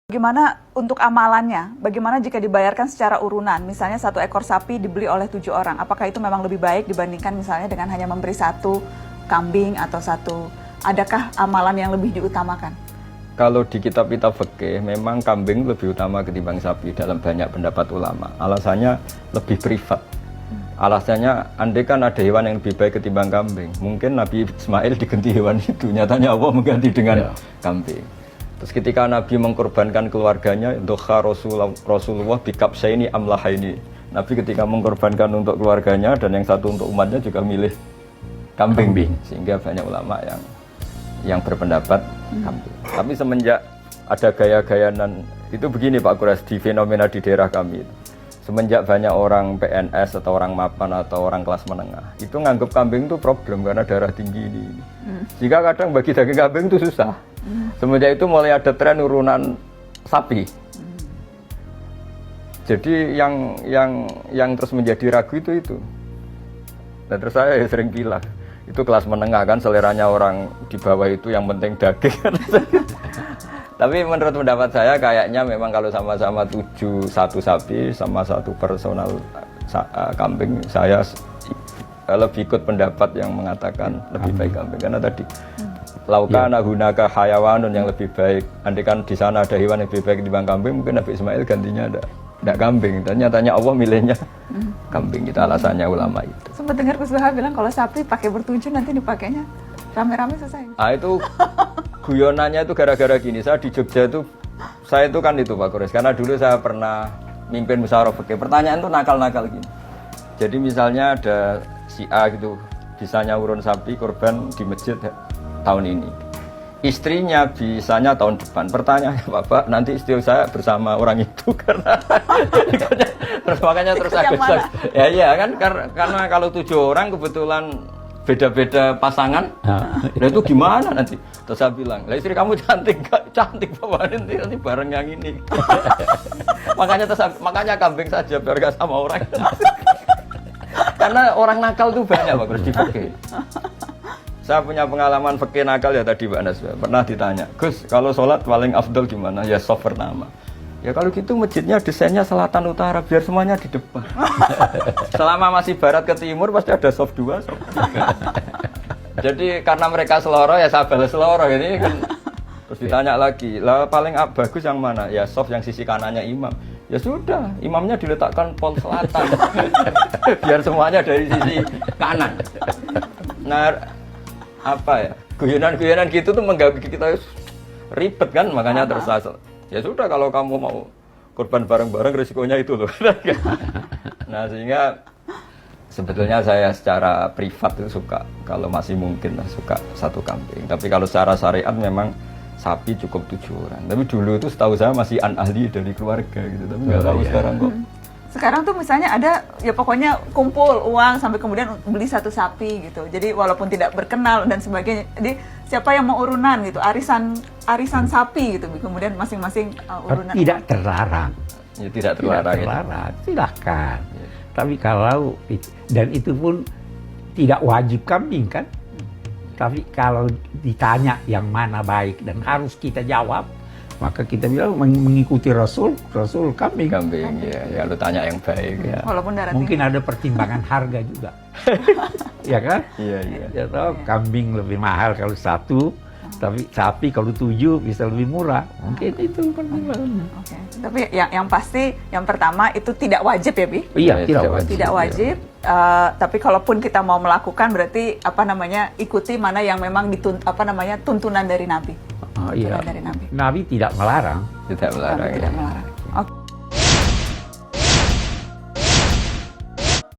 Bagaimana untuk amalannya? Bagaimana jika dibayarkan secara urunan? Misalnya 1 ekor sapi dibeli oleh 7 orang. Apakah itu memang lebih baik dibandingkan misalnya dengan hanya memberi 1 kambing atau 1? Adakah amalan yang lebih diutamakan? Kalau di kitab-kitab fikih memang kambing lebih utama ketimbang sapi dalam banyak pendapat ulama. Alasannya lebih privat. Alasannya andai kan ada hewan yang lebih baik ketimbang kambing, mungkin Nabi Ismail diganti hewan itu. Nyatanya Allah mengganti dengan kambing. Terus ketika Nabi mengkorbankan keluarganya, dokha Rasulullah bikabsaini amlahaini. Nabi ketika mengkorbankan untuk keluarganya dan yang satu untuk umatnya juga milih kambing. Sehingga banyak ulama yang berpendapat kambing. Tapi semenjak ada gaya-gayanan, itu begini Pak Kuras, di fenomena di daerah kami. Semenjak banyak orang PNS atau orang mapan atau orang kelas menengah, itu nganggap kambing itu problem karena darah tinggi ini. Jika kadang bagi daging kambing itu susah. Semenjak itu mulai ada tren urunan sapi. Jadi yang terus menjadi ragu itu. Dan terus saya sering bilang, itu kelas menengah kan, seleranya orang di bawah itu yang penting daging. Tapi menurut pendapat saya kayaknya memang kalau sama-sama 1 sapi sama 1 personal kambing, saya lebih ikut pendapat yang mengatakan lebih baik kambing. Karena tadi laukana hunaka hayawanun yang lebih baik. Andai kan di sana ada hewan yang lebih baik dibanding kambing, mungkin Nabi Ismail gantinya ada kambing. Dan nyatanya Allah milihnya kambing. Itu alasannya ulama itu. Sempat dengar Gus Baha bilang kalau sapi pakai bertujuh nanti dipakainya rame-rame selesai. Itu guyonannya itu gara-gara gini. Saya di Jogja itu, saya itu kan itu Pak Kuris, karena dulu saya pernah mimpin musyawarah fikih. Pertanyaan itu nakal-nakal gini. Jadi misalnya ada si A gitu, bisanya urun sapi korban di masjid tahun ini. Istrinya bisanya tahun depan. Pertanyaannya Bapak, nanti istri saya bersama orang itu karena terus makanya terus agak ya iya kan, karena kalau 7 orang kebetulan beda-beda pasangan, nah itu gimana nanti? Terus saya bilang, lah istri kamu cantik, cantik Bapak, nanti bareng yang ini. makanya kambing saja biar gak sama orang. Karena orang nakal tuh banyak Pak Gus di fikih. Saya punya pengalaman fikih nakal ya tadi Pak Nas, pernah ditanya, Gus kalau sholat paling afdol gimana? Ya soft pertama. Ya kalau gitu masjidnya desainnya selatan utara biar semuanya di depan. Selama masih barat ke timur pasti ada soft 2, soft 3. Jadi karena mereka seloro ya saya balas seloro ini kan. Terus ditanya lagi, lah paling bagus yang mana? Ya soft yang sisi kanannya imam. Ya sudah, imamnya diletakkan pol selatan. Biar semuanya dari sisi kanan. Nah, apa ya? Guyonan-guyonan gitu tuh mengganggu kita ribet kan, makanya terus ya sudah kalau kamu mau korban bareng-bareng risikonya itu loh. Nah sehingga sebetulnya saya secara privat itu suka, kalau masih mungkin lah suka 1 kambing. Tapi kalau secara syariat memang sapi cukup 7 orang. Tapi dulu itu setahu saya masih ahli dari keluarga gitu. Tapi nggak tahu sekarang kok. Sekarang tuh misalnya ada ya pokoknya kumpul uang sampai kemudian beli 1 sapi gitu. Jadi walaupun tidak berkenal dan sebagainya. Jadi siapa yang mau urunan gitu, arisan sapi gitu. Kemudian masing-masing urunan. Tidak terlarang. Ya, tidak terlarang. Silahkan. Ya. Tapi kalau dan itu pun tidak wajib kambing kan. Tapi kalau ditanya yang mana baik dan harus kita jawab, maka kita bilang mengikuti Rasul kambing. Kambing ya lu tanya yang baik ya. Walaupun mungkin ada pertimbangan harga juga. Ya kan? Iya. Ya toh, kambing lebih mahal kalau 1, tapi sapi kalau 7 bisa lebih murah. Mungkin itu pertimbangannya. Oke. Tapi yang pasti yang pertama itu tidak wajib ya, Bi? Iya, tidak wajib. Tidak wajib. Tapi kalaupun kita mau melakukan berarti ikuti mana yang memang tuntunan dari Nabi. Iya. Nabi tidak melarang. Tidak melarang. Tidak melarang. Oke.